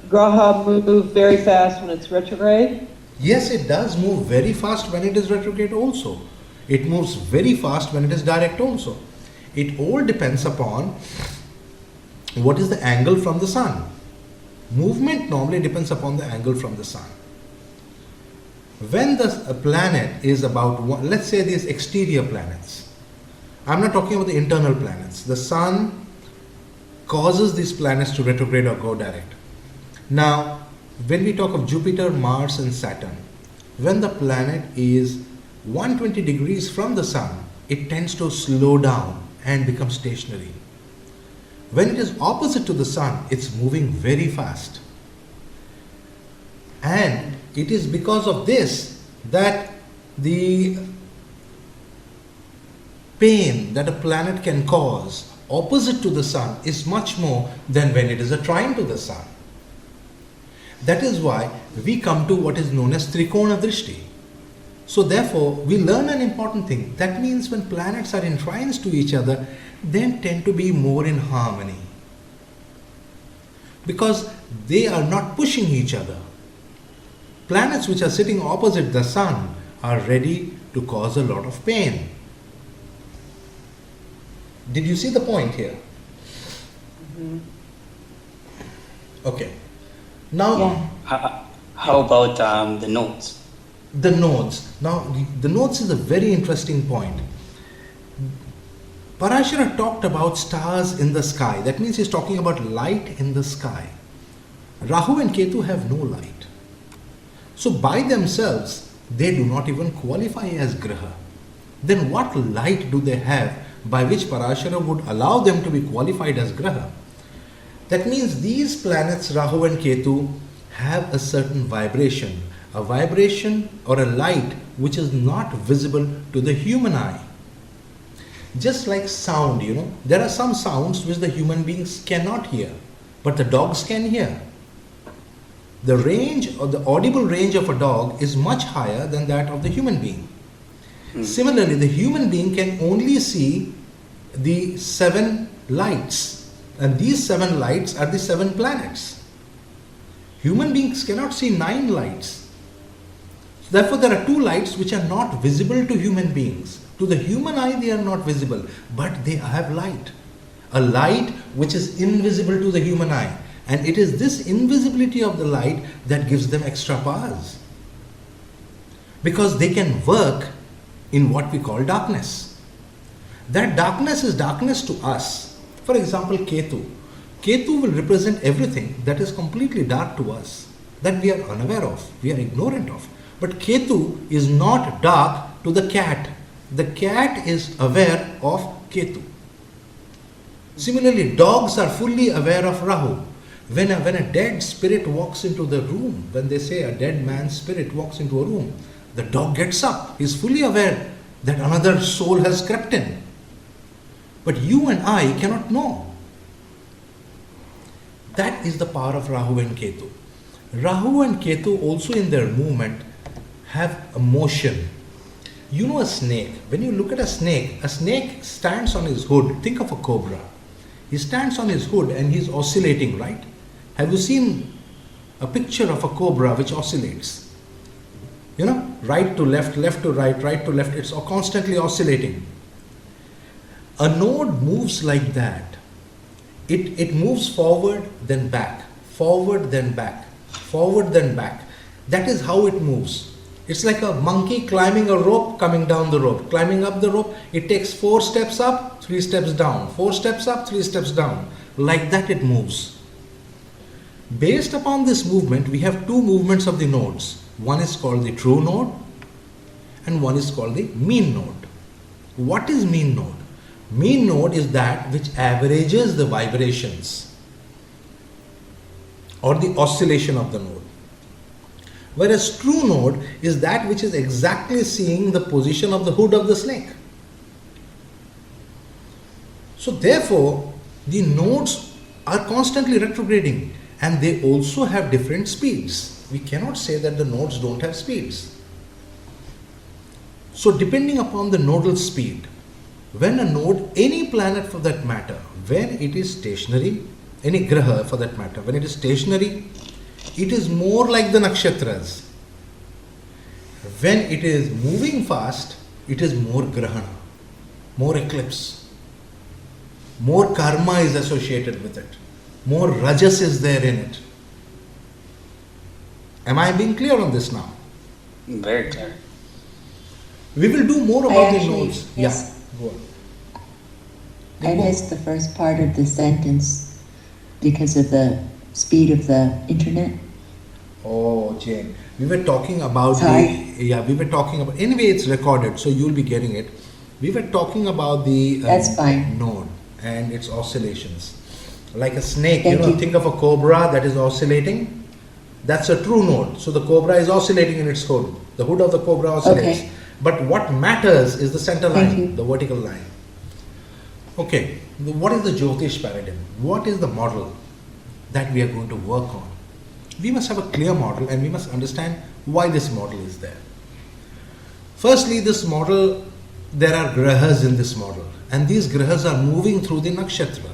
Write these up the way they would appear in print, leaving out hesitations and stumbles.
Graha move very fast when it's retrograde? Yes, it does move very fast when it is retrograde also. It moves very fast when it is direct also. It all depends upon what is the angle from the sun. Movement normally depends upon the angle from the sun. When the planet is about, let's say these exterior planets. I'm not talking about the internal planets. The sun causes these planets to retrograde or go direct. Now, when we talk of Jupiter, Mars and Saturn, when the planet is 120 degrees from the sun, it tends to slow down and become stationary. When it is opposite to the sun, it's moving very fast. And it is because of this that the pain that a planet can cause opposite to the sun is much more than when it is a trine to the sun. That is why we come to what is known as Trikona Drishti. So therefore, we learn an important thing. That means when planets are in trines to each other, they tend to be more in harmony. Because they are not pushing each other. Planets which are sitting opposite the sun are ready to cause a lot of pain. Did you see the point here? Mm-hmm. Okay. Now, yeah. How about the nodes? The nodes. Now, the nodes is a very interesting point. Parashara talked about stars in the sky. That means he's talking about light in the sky. Rahu and Ketu have no light. So by themselves, they do not even qualify as Graha. Then what light do they have by which Parashara would allow them to be qualified as Graha? That means these planets, Rahu and Ketu, have a certain vibration. A vibration or a light which is not visible to the human eye. Just like sound, there are some sounds which the human beings cannot hear, but the dogs can hear. The range or the audible range of a dog is much higher than that of the human being. Similarly, the human being can only see the 7 lights, and these 7 lights are the 7 planets. Human beings cannot see 9 lights. Therefore, there are 2 lights which are not visible to human beings. To the human eye, they are not visible, but they have light. A light which is invisible to the human eye. And it is this invisibility of the light that gives them extra powers. Because they can work in what we call darkness. That darkness is darkness to us. For example, Ketu. Ketu will represent everything that is completely dark to us, that we are unaware of, we are ignorant of. But Ketu is not dark to the cat. The cat is aware of Ketu. Similarly, dogs are fully aware of Rahu. When a dead spirit walks into the room, when they say a dead man's spirit walks into a room, the dog gets up. He is fully aware that another soul has crept in. But you and I cannot know. That is the power of Rahu and Ketu. Rahu and Ketu also in their movement have a motion. You know a snake. When you look at a snake stands on his hood. Think of a cobra. He stands on his hood and he's oscillating, right? Have you seen a picture of a cobra which oscillates? Right to left, left to right, right to left. It's constantly oscillating. A node moves like that. It moves forward, then back, forward, then back, forward, then back. That is how it moves. It's like a monkey climbing a rope, coming down the rope. Climbing up the rope, it takes 4 steps up, 3 steps down. 4 steps up, 3 steps down. Like that it moves. Based upon this movement, we have 2 movements of the nodes. One is called the true node and one is called the mean node. What is mean node? Mean node is that which averages the vibrations or the oscillation of the node. Whereas true node is that which is exactly seeing the position of the hood of the snake. So therefore, the nodes are constantly retrograding and they also have different speeds. We cannot say that the nodes don't have speeds. So depending upon the nodal speed, when a node, any planet for that matter, when it is stationary, any graha for that matter, when it is stationary, it is more like the nakshatras. When it is moving fast, it is more grahana, more eclipse, more karma is associated with it, more rajas is there in it. Am I being clear on this now? Very clear. We will do more about the nodes. Yes. Yeah, go on. I missed the first part of the sentence because of the speed of the internet. Oh, Jane, we were talking about Sorry. we were talking about, anyway it's recorded so you'll be getting it. We were talking about the That's fine. node and its oscillations. Like a snake, Thank you. think of a cobra that is oscillating. That's a true node. So the cobra is oscillating in its hood. The hood of the cobra oscillates. Okay. But what matters is the center Thank line, you. the vertical line. Okay, what is the Jyotish paradigm? What is the model that we are going to work on? We must have a clear model and we must understand why this model is there. Firstly, this model, there are grahas in this model and these grahas are moving through the nakshatra.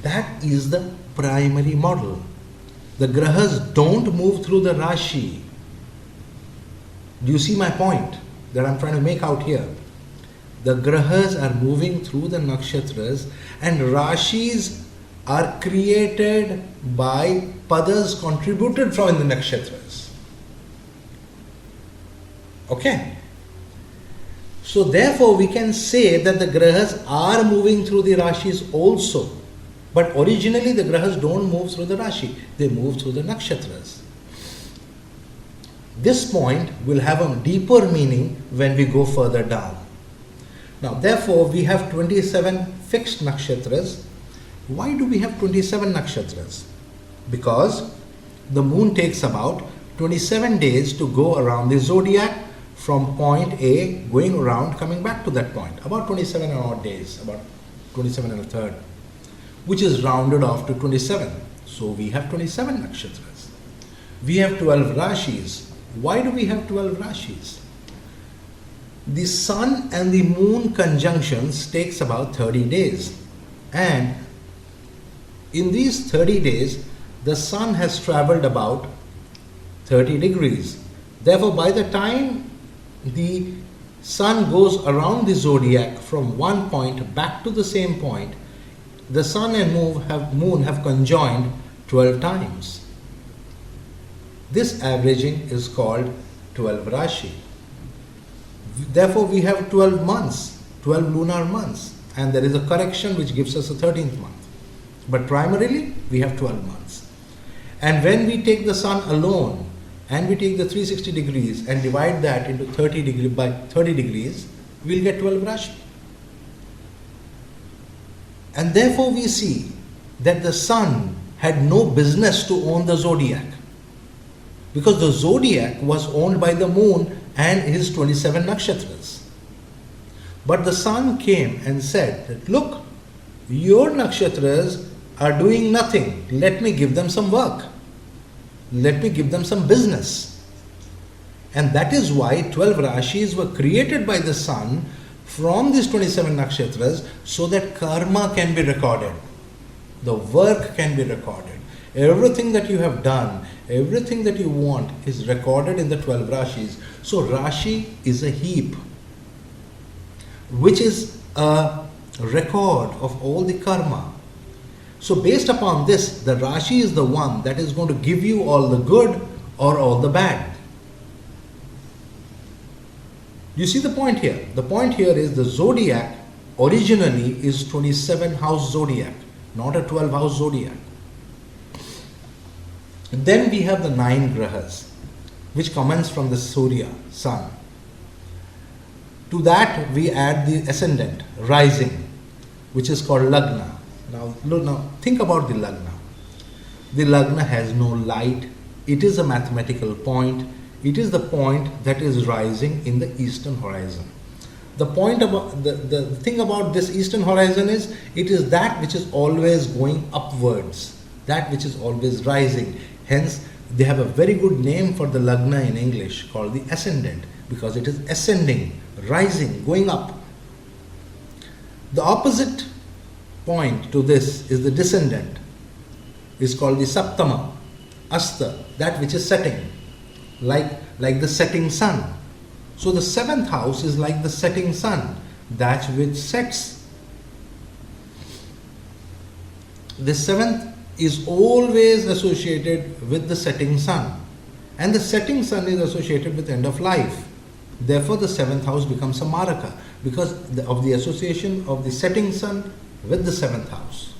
That is the primary model. The grahas don't move through the Rashi. Do you see my point that I'm trying to make out here? The grahas are moving through the nakshatras and Rashis are created by padas contributed from the nakshatras. Okay? So therefore we can say that the grahas are moving through the Rashis also. But originally the grahas don't move through the Rashi, they move through the nakshatras. This point will have a deeper meaning when we go further down. Now therefore we have 27 fixed nakshatras. Why do we have 27 nakshatras? Because the moon takes about 27 days to go around the zodiac from point A going around coming back to that point. About 27 odd days, about 27 and a third, which is rounded off to 27. So we have 27 nakshatras. We have 12 rashis. Why do we have 12 rashis? The sun and the moon conjunctions takes about 30 days. And in these 30 days, the sun has traveled about 30 degrees. Therefore, by the time the sun goes around the zodiac from one point back to the same point, the sun and moon have conjoined 12 times. This averaging is called 12 Rashi. Therefore, we have 12 months, 12 lunar months, and there is a correction which gives us a 13th month. But primarily, we have 12 months. And when we take the sun alone and we take the 360 degrees and divide that into 30 degrees, we'll get 12 Rashi. And therefore, we see that the sun had no business to own the zodiac, because the zodiac was owned by the moon and his 27 nakshatras. But the sun came and said that, look, your nakshatras are doing nothing. Let me give them some work. Let me give them some business. And that is why 12 Rashis were created by the sun from these 27 nakshatras so that karma can be recorded. The work can be recorded. Everything that you have done, everything that you want is recorded in the 12 Rashis. So Rashi is a heap, which is a record of all the karma. So based upon this, the Rashi is the one that is going to give you all the good or all the bad. You see the point here? The point here is the zodiac originally is 27 house zodiac, not a 12 house zodiac. Then we have the 9 grahas, which commence from the Surya, sun. To that we add the ascendant, rising, which is called Lagna. Now think about the Lagna. The Lagna has no light. It is a mathematical point. It is the point that is rising in the eastern horizon. The point about the thing about this eastern horizon is it is that which is always going upwards, that which is always rising. Hence, they have a very good name for the Lagna in English called the ascendant, because it is ascending, rising, going up. The opposite point to this is the descendant, is called the Saptama, Asta, that which is setting, like the setting sun. So the 7th house is like the setting sun, that which sets. The 7th is always associated with the setting sun, and the setting sun is associated with end of life. Therefore the 7th house becomes a Maraka because of the association of the setting sun with the 7th house.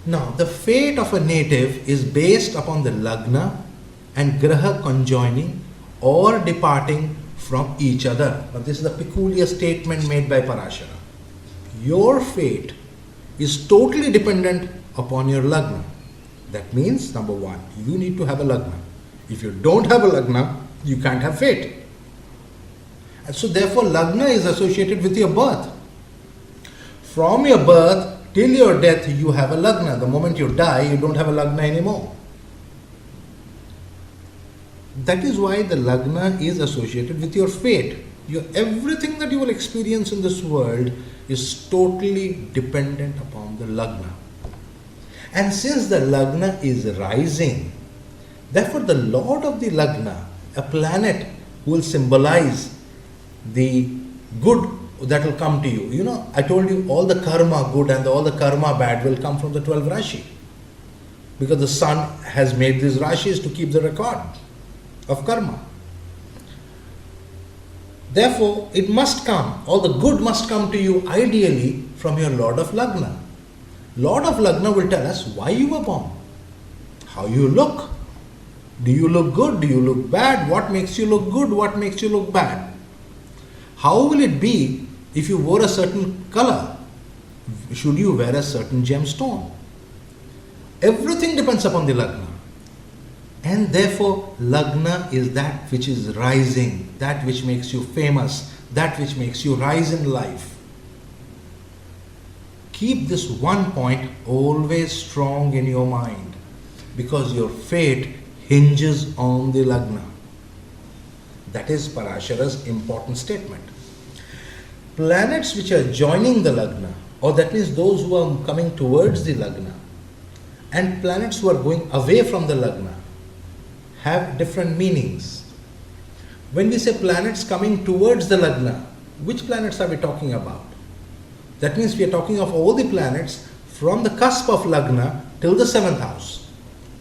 Now the fate of a native is based upon the Lagna and Graha conjoining or departing from each other. But this is a peculiar statement made by Parashara. Your fate is totally dependent upon your Lagna. That means, number one, you need to have a Lagna. If you don't have a Lagna, you can't have fate. And so therefore Lagna is associated with your birth. From your birth till your death, you have a Lagna. The moment you die, you don't have a Lagna anymore. That is why the Lagna is associated with your fate. Everything that you will experience in this world is totally dependent upon the Lagna. And since the Lagna is rising, therefore the Lord of the Lagna, a planet who will symbolize the good that will come to you. You know, I told you all the karma good and all the karma bad will come from the 12 Rashi. Because the sun has made these Rashis to keep the record of karma. Therefore, it must come, all the good must come to you ideally from your Lord of Lagna. Lord of Lagna will tell us why you were born, how you look. Do you look good? Do you look bad? What makes you look good? What makes you look bad? How will it be if you wore a certain color? Should you wear a certain gemstone? Everything depends upon the Lagna. And therefore, Lagna is that which is rising, that which makes you famous, that which makes you rise in life. Keep this one point always strong in your mind, because your fate hinges on the Lagna. That is Parashara's important statement. Planets which are joining the Lagna, or that means those who are coming towards the Lagna, and planets who are going away from the Lagna, have different meanings. When we say planets coming towards the Lagna, which planets are we talking about? That means we are talking of all the planets from the cusp of Lagna till the 7th house.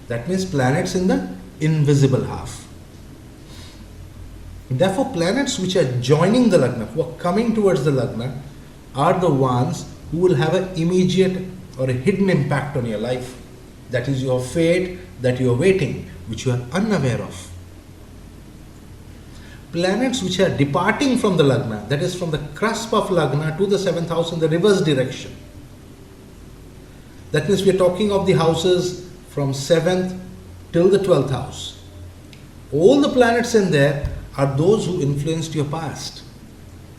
That means planets in the invisible half. Therefore, planets which are joining the Lagna, who are coming towards the Lagna, are the ones who will have an immediate or a hidden impact on your life. That is your fate that you are waiting, which you are unaware of. Planets which are departing from the Lagna, that is from the cusp of Lagna to the 7th house in the reverse direction. That means we are talking of the houses from 7th till the 12th house. All the planets in there are those who influenced your past.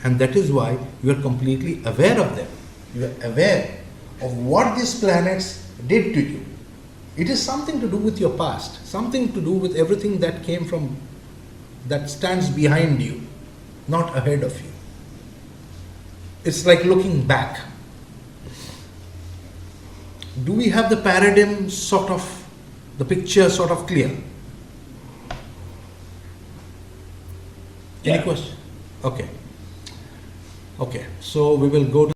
And that is why you are completely aware of them. You are aware of what these planets did to you. It is something to do with your past, something to do with everything that came from, that stands behind you, not ahead of you. It's like looking back. Do we have the paradigm sort of, the picture sort of clear? Any question? Okay. So we will go to